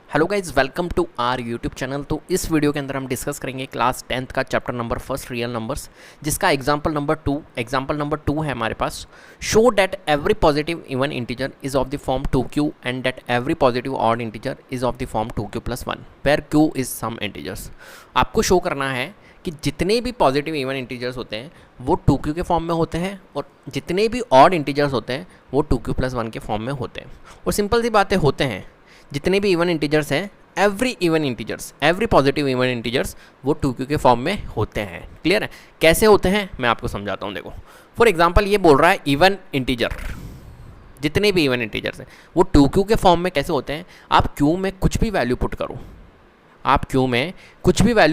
Hello guys, welcome to our YouTube channel. तो इस video के अंदर हम डिस्कस करेंगे क्लास 10th का chapter number first real numbers, जिसका एग्जांपल नंबर 2 है हमारे पास। Show that every positive even integer is of the form 2q and that every positive odd integer is of the form 2q+1 where q is some integers. आपको show करना है कि जितने भी पॉजिटिव इवन इंटीजर्स होते हैं वो 2q के फॉर्म में होते हैं और जितने भी ऑड इंटीजर्स होते हैं वो 2q+1 के फॉर्म में होते हैं। और सिंपल सी बातें होते हैं, जितने भी इवन इंटीजर्स हैं, एवरी पॉजिटिव इवन इंटीजर्स वो 2q के फॉर्म में होते हैं। क्लियर है? कैसे होते हैं मैं आपको समझाता हूँ। देखो, फॉर एग्जांपल ये बोल रहा है इवन इंटीजर, जितने भी इवन इंटीजर्स हैं वो 2q के फॉर्म में कैसे होते हैं। आप q में कुछ भी वैल्यू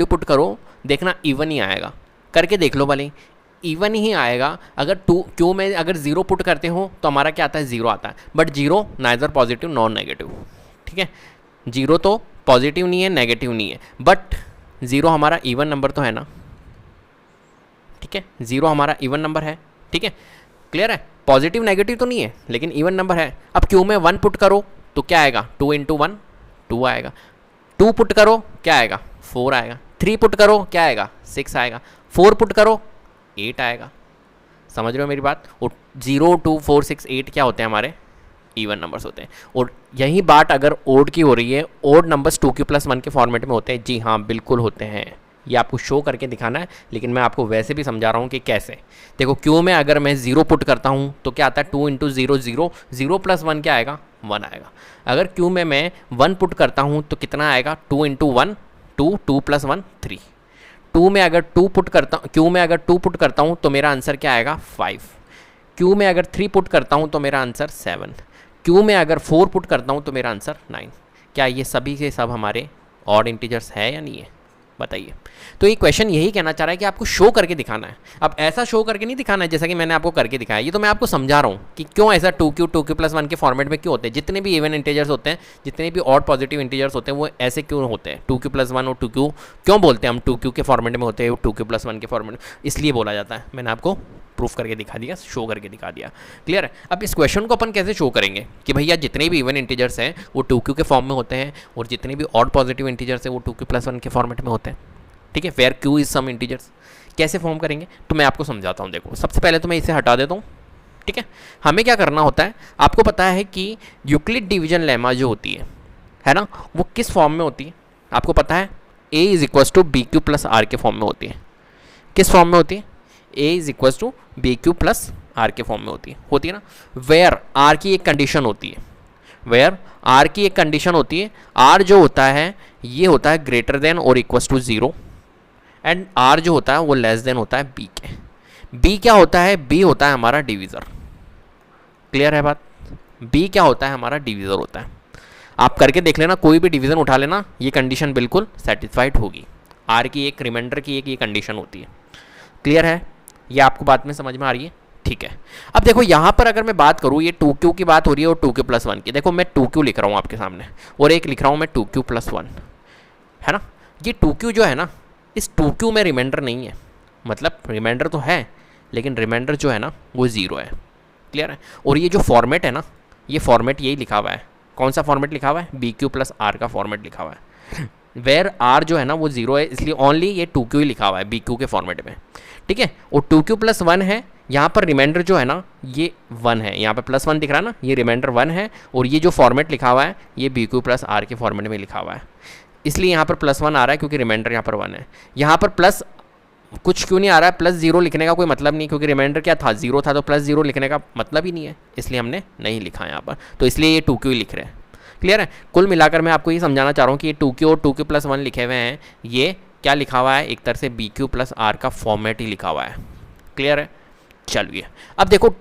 पुट करो, देखना इवन ही आएगा। करके देख लो, भले इवन ही आएगा। अगर q में अगर 0 पुट करते हो तो हमारा क्या आता है, 0 आता है। But 0 neither positive non negative, ठीक है। 0 तो पॉजिटिव नहीं है, नेगेटिव नहीं है, बट 0 हमारा इवन नंबर तो है ना, ठीक है। 0 हमारा इवन नंबर है, ठीक है। क्लियर है? पॉजिटिव नेगेटिव तो नहीं है लेकिन इवन नंबर है। अब q में 1 पुट करो तो क्या आएगा, 2 × 1 2 आएगा। 2 पुट करो क्या आएगा, 4 आएगा। 3 पुट करो क्या आएगा, 6 आएगा। 4 पुट करो 8 आएगा। समझ रहे हो मेरी बात? और 0 2 4 6 8 क्या होते हैं, हमारे इवन नंबर्स होते हैं। और यही बात अगर ओड की हो रही है, ओड नंबर्स 2q+1 के फॉर्मेट में होते हैं। जी हाँ, बिल्कुल होते हैं। ये आपको शो करके दिखाना है, लेकिन मैं आपको वैसे भी समझा रहा हूँ कि कैसे। देखो, q में अगर मैं 0 पुट करता हूँ तो क्या आता है, 2 × 0 0, 0 + 1 क्या आएगा, 1 आएगा। अगर q में मैं 1 पुट करता हूँ तो कितना आएगा, 2 × 1 2, 2 + 1 3। q में अगर 2 पुट करता हूँ तो मेरा आंसर क्या आएगा, 5। q में अगर 3 पुट करता हूँ तो मेरा आंसर 7। q में अगर 4 पुट करता हूँ तो मेरा आंसर 9। क्या ये सभी के सब हमारे ऑड इंटीजर्स है या नहीं है, बताइए। तो ये क्वेश्चन यही कहना चाह रहा है कि आपको शो करके दिखाना है। अब ऐसा शो करके नहीं दिखाना है जैसा कि मैंने आपको करके दिखाया। ये तो मैं आपको समझा रहा हूँ कि क्यों ऐसा 2q+1 के फॉर्मेट में क्यों होते हैं। जितने भी इवन इंटीजर्स होते हैं, जितने भी ऑड पॉजिटिव इंटीजर्स होते हैं, वो ऐसे क्यों होते हैं। 2q+1 और 2q क्यों बोलते हैं हम, 2q के फॉर्मेट में होते हैं, 2q+1 के फॉर्मेट में इसलिए बोला जाता है। मैंने आपको प्रूफ करके दिखा दिया, शो करके दिखा दिया। क्लियर है? अब इस क्वेश्चन को अपन कैसे शो करेंगे कि भैया जितने भी इवन इंटीजर्स हैं वो 2q के फॉर्म में होते हैं और जितने भी ऑड पॉजिटिव इंटीजर्स हैं वो 2q+1 के फॉर्मेट में होते हैं, ठीक है। Where q is some integers. कैसे फॉर्म करेंगे तो मैं आपको समझाता हूँ। देखो, सबसे पहले तो मैं इसे हटा देता हूँ, ठीक है। हमें क्या करना होता है, आपको पता है कि यूक्लिड डिवीजन लेमा जो होती है ना, वो किस फॉर्म में होती है आपको पता है, a = bq+r के फॉर्म में होती है। किस फॉर्म में होती है, a = bq+r के फॉर्म में होती है ना। वेयर r की एक कंडीशन होती है, r जो होता है ये होता है ग्रेटर देन और इक्वल टू 0 एंड r जो होता है वो लेस देन होता है b के। b क्या होता है, b होता है हमारा डिवीज़र। क्लियर है बात? b क्या होता है, हमारा डिवीज़र होता है। आप करके देख लेना, कोई भी डिवीज़न उठा लेना, ये कंडीशन बिल्कुल सेटिस्फाइड होगी। r की एक रिमाइंडर की एक ये कंडीशन होती है। क्लियर है? ये आपको बात में समझ में आ रही है? ठीक है। अब देखो, यहाँ पर अगर मैं बात करूँ, ये 2q की बात हो रही है और 2q+1 की। देखो, मैं 2q लिख रहा हूँ आपके सामने और एक लिख रहा हूँ मैं 2q+1, है ना। ये 2q जो है ना, इस 2q में रिमाइंडर नहीं है, मतलब रिमाइंडर तो है लेकिन रिमाइंडर जो है ना वो 0 है। क्लियर है? और ये जो फॉर्मेट है ना, ये फॉर्मेट यही लिखा हुआ है। कौन सा फॉर्मेट लिखा हुआ है, bq+r का फॉर्मेट लिखा हुआ है। वेयर r जो है ना वो 0 है, इसलिए ओनली ये 2q ही लिखा हुआ है bq के फॉर्मेट में, ठीक है। और 2q+1 है, यहाँ पर रिमाइंडर जो है ना ये 1 है, यहाँ पर +1 दिख रहा है ना, ये रिमाइंडर 1 है। और ये जो फॉर्मेट लिखा हुआ है ये bq+r के फॉर्मेट में लिखा हुआ है, इसलिए यहाँ पर +1 आ रहा है क्योंकि रिमाइंडर यहाँ पर 1 है। यहाँ पर प्लस कुछ क्यों नहीं आ रहा है, +0 लिखने का कोई मतलब नहीं, क्योंकि रिमाइंडर क्या था, 0 था, तो +0 लिखने का मतलब ही नहीं है, इसलिए हमने नहीं लिखा यहाँ पर। तो इसलिए ये 2q ही लिख रहे हैं। क्लियर है? कुल मिलाकर मैं आपको ये समझाना चाह रहा हूँ कि ये 2q और 2q+1 लिखे हुए हैं, ये क्या लिखा हुआ है, एक तरह से bq+r का फॉर्मेट ही लिखा हुआ है। क्लियर है? चलिए, अब देखो,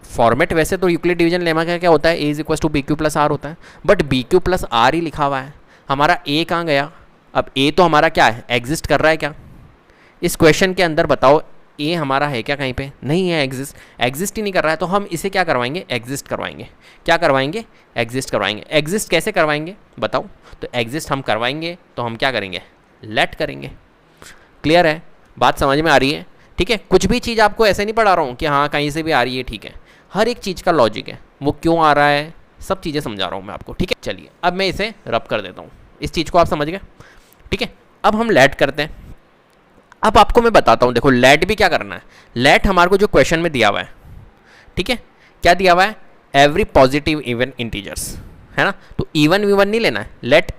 फॉर्मेट वैसे तो यूक्लिड डिवीजन लेमा का क्या होता है, a = bq+r होता है, बट bq+r ही लिखा हुआ है। हमारा a कहाँ गया? अब a तो हमारा क्या है, एग्जिस्ट कर रहा है क्या इस क्वेश्चन के अंदर, बताओ। a हमारा है क्या कहीं पे? नहीं है, एग्जिस्ट ही नहीं कर रहा है। तो हम इसे क्या करवाएंगे, एग्जिस्ट करवाएंगे। क्या करवाएंगे, एग्जिस्ट करवाएंगे। एग्जिस्ट कैसे करवाएंगे बताओ? तो एग्जिस्ट हम करवाएंगे तो हम क्या करेंगे, लेट करेंगे। क्लियर है? बात समझ में आ रही है? ठीक है। कुछ भी चीज़ आपको ऐसे नहीं पढ़ा रहा हूँ कि हाँ कहीं से भी आ रही है, ठीक है। हर एक चीज़ का लॉजिक है, वो क्यों आ रहा है, सब चीज़ें समझा रहा हूँ मैं आपको, ठीक है। चलिए अब मैं इसे रब कर देता हूँ, इस चीज़ को आप समझ गए, ठीक है। अब हम लेट करते हैं। अब आपको मैं बताता हूँ, देखो लेट भी क्या करना है। लेट हमारे को जो क्वेश्चन में दिया हुआ है, ठीक है, क्या दिया हुआ है, एवरी पॉजिटिव इवन इंटीजर्स, है ना। तो इवन वीवन नहीं लेना है, लेट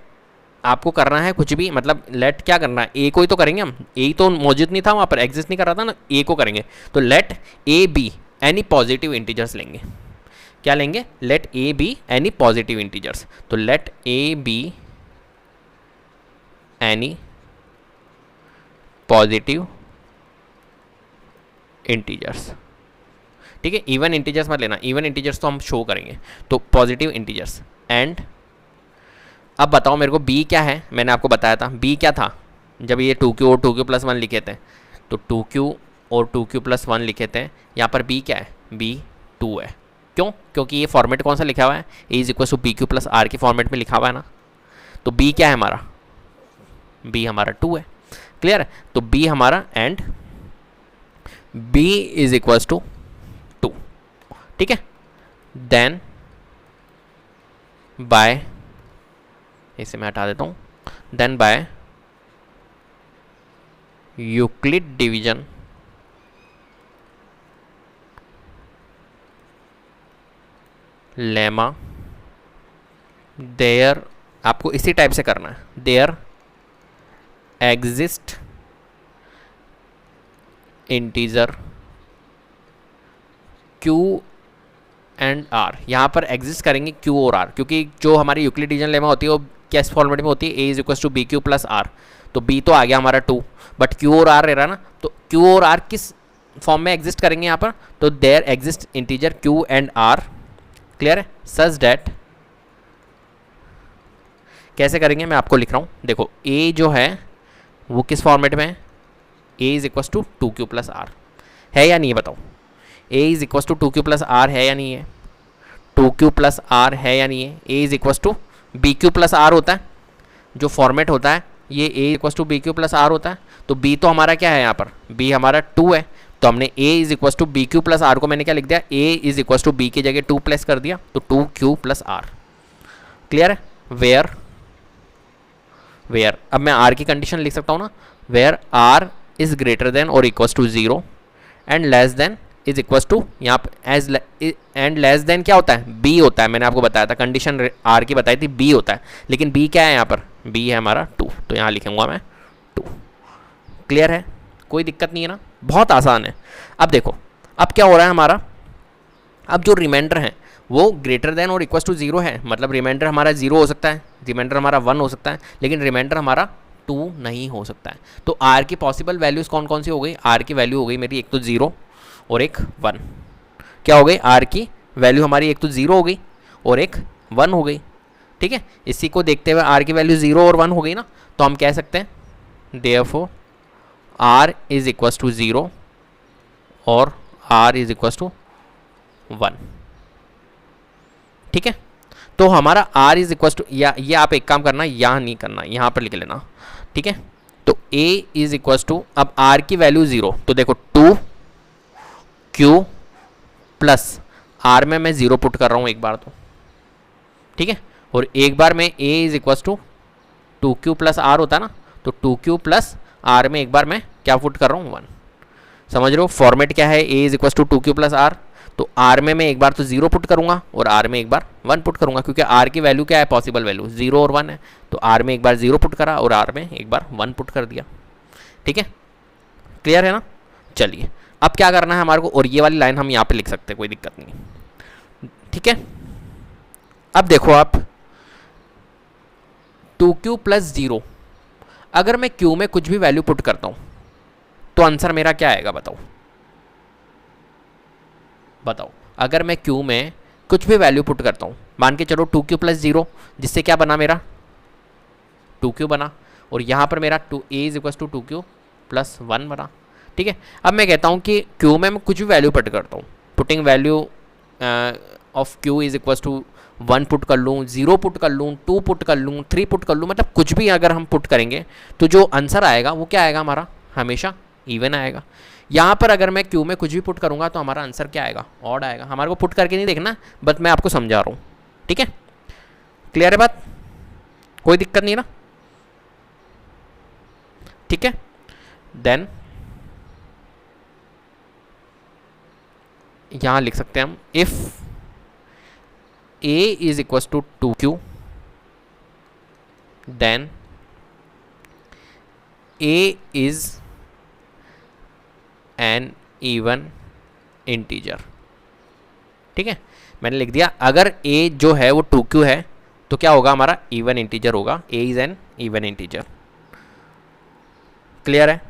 आपको करना है कुछ भी, मतलब लेट क्या करना है, ए को ही तो करेंगे हम, ए तो मौजूद नहीं था वहाँ पर, एग्जिस्ट नहीं कर रहा था ना, ए को करेंगे। तो let A B any positive integers लेंगे, क्या लेंगे, let A B any positive integers. तो let A B any positive integers, ठीक है। इवन इंटीजर्स मत लेना, इवन इंटीजर्स तो हम शो करेंगे, तो पॉजिटिव इंटीजर्स। एंड अब बताओ मेरे को बी क्या है, मैंने आपको बताया था बी क्या था, जब ये 2q और 2q + 1 लिखे थे, तो 2q और 2q + 1 लिखे थे, यहाँ पर बी क्या है, बी 2 है। क्यों, क्योंकि ये फॉर्मेट कौन सा लिखा हुआ है, A is equal to BQ + R के फॉर्मेट में लिखा हुआ है ना। तो बी क्या है हमारा, बी हमारा 2 है, क्लियर है। तो बी हमारा, and B is equal to 2, ठीक है। देन बाय, इसे मैं हटा देता हूँ, then by Euclid division lemma there, आपको इसी टाइप से करना है, there exist integer Q and R, यहाँ पर एग्जिस्ट करेंगे Q और R, क्योंकि जो हमारी यूक्लिड डिवीजन लेमा होती है वो किस फॉर्मेट में होती है, A is equal to BQ + R। तो B तो आ गया हमारा 2, बट Q और R रह रहा ना, तो Q और R किस फॉर्म में एग्जिस्ट करेंगे यहाँ पर, तो there exist integer Q and R, clear है, सच डैट, कैसे करेंगे मैं आपको लिख रहा हूँ, देखो A जो है वो किस फॉर्मेट में है, A is equal to 2Q + R है या नहीं है बताओ, A is equal to 2Q + R है या नहीं है, 2Q + R है या नहीं है। A is equal to BQ + R होता है, जो फॉर्मेट होता है ये A equal to BQ + R होता है। तो B तो हमारा क्या है यहाँ पर, B हमारा 2 है, तो हमने A is equal to BQ + R को मैंने क्या लिख दिया, A is equal to B की जगह 2 प्लस कर दिया, तो 2Q + R, क्लियर है। वेयर, वेयर अब मैं R की कंडीशन लिख सकता हूँ ना, where R is greater than और equal to 0 and less than is equal to, यहाँ पर एज एंड लेस देन क्या होता है, B होता है, मैंने आपको बताया था कंडीशन R की बताई थी, B होता है, लेकिन B क्या है यहाँ पर, B है हमारा 2, तो यहाँ लिखूंगा मैं 2, क्लियर है, कोई दिक्कत नहीं है ना, बहुत आसान है। अब देखो अब क्या हो रहा है हमारा, अब जो रिमाइंडर है वो ग्रेटर देन और इक्वल टू 0 है, मतलब रिमाइंडर हमारा 0 हो सकता है, रिमाइंडर हमारा 1 हो सकता है, लेकिन रिमाइंडर हमारा 2 नहीं हो सकता है। तो R की पॉसिबल वैल्यूज़ कौन कौन सी हो गई, R की वैल्यू हो गई मेरी एक तो 0 और एक 1, क्या हो गई, R की वैल्यू हमारी एक तो 0 हो गई और एक 1 हो गई, ठीक है। इसी को देखते हुए R की वैल्यू 0 और 1 हो गई ना, तो हम कह सकते हैं therefore R is equal to 0 और R इज इक्वल टू 1, ठीक है। तो हमारा R इज इक्वल टू, या ये आप एक काम करना, यहाँ नहीं करना, यहाँ पर लिख लेना, ठीक है। तो A इज इक्वल टू, अब R की वैल्यू 0, तो देखो 2Q + R में मैं 0 पुट कर रहा हूँ एक बार तो, ठीक है, और एक बार में A is equal to 2Q + R होता है ना, तो 2Q + R में एक बार मैं क्या पुट कर रहा हूँ, 1, समझ रहे हो फॉर्मेट क्या है, A is equal to 2Q + R, तो R में मैं एक बार तो 0 पुट करूंगा और R में एक बार 1 पुट करूंगा, क्योंकि R की वैल्यू क्या है, पॉसिबल वैल्यू 0 और 1 है, तो R में एक बार 0 पुट करा और R में एक बार 1 पुट कर दिया, ठीक है, क्लियर है ना। चलिए अब क्या करना है हमारे को, और ये वाली लाइन हम यहाँ पे लिख सकते हैं, कोई दिक्कत नहीं, ठीक है। अब देखो आप 2Q + 0, अगर मैं Q में कुछ भी वैल्यू पुट करता हूँ तो आंसर मेरा क्या आएगा बताओ, बताओ अगर मैं Q में कुछ भी वैल्यू पुट करता हूँ, मान के चलो 2Q + 0, जिससे क्या बना मेरा 2Q बना, और यहाँ पर मेरा A is equal to 2Q + 1 बना, ठीक है। अब मैं कहता हूँ कि Q में मैं कुछ भी वैल्यू पुट करता हूँ, putting value of Q is equal to 1 put कर लूँ, 0 पुट कर लूँ, 2 पुट कर लूँ, 3 पुट कर लूँ, मतलब कुछ भी अगर हम पुट करेंगे तो जो आंसर आएगा वो क्या आएगा हमारा, हमेशा इवन आएगा। यहाँ पर अगर मैं Q में कुछ भी पुट करूँगा तो हमारा आंसर क्या आएगा, ऑड आएगा। हमारे को पुट करके नहीं देखना, बट मैं आपको समझा रहा हूँ, ठीक है, क्लियर है बात, कोई दिक्कत नहीं ना, ठीक है। देन यहां लिख सकते हैं हम if a is equal to 2q then a is an even integer. ठीक है, मैंने लिख दिया अगर a जो है वो 2q है तो क्या होगा, हमारा इवन इंटीजर होगा, a is an even integer. Clear है,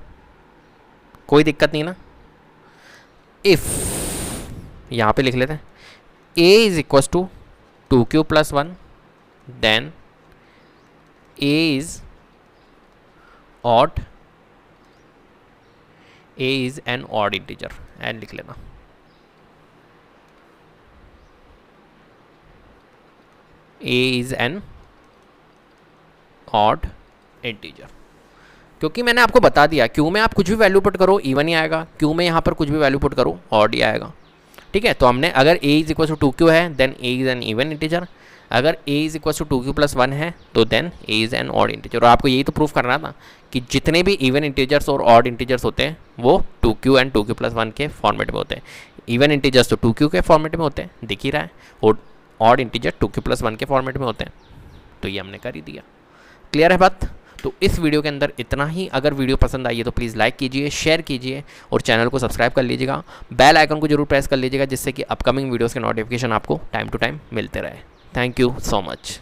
कोई दिक्कत नहीं ना। इफ यहां पे लिख लेते हैं a is equal to 2q plus 1 then a is odd, a is an odd integer, an लिख लेना। a is an odd integer, क्योंकि मैंने आपको बता दिया क्यू में आप कुछ भी वैल्यू पुट करो इवन ही आएगा, क्यू में यहाँ पर कुछ भी वैल्यू पुट करो ऑड ही आएगा। ठीक है, तो हमने अगर a is equal to 2q है then a is an even integer, अगर a is equal to 2q plus 1 है तो then a is an odd integer. और आपको यही तो प्रूफ करना था कि जितने भी इवन इंटीजर्स और ऑड इंटीजर्स होते हैं वो 2q एंड 2q प्लस 1 के फॉर्मेट में होते हैं। इवन इंटीजर्स तो 2q के फॉर्मेट में होते हैं, दिख ही रहा है, और ऑड इंटीजर 2q प्लस 1 के फॉर्मेट में होते हैं। तो ये हमने कर ही दिया। क्लियर है बात। तो इस वीडियो के अंदर इतना ही। अगर वीडियो पसंद आई है तो प्लीज़ लाइक कीजिए, शेयर कीजिए और चैनल को सब्सक्राइब कर लीजिएगा। बेल आइकन को जरूर प्रेस कर लीजिएगा जिससे कि अपकमिंग वीडियोस के नोटिफिकेशन आपको टाइम टू टाइम मिलते रहे। Thank you so much.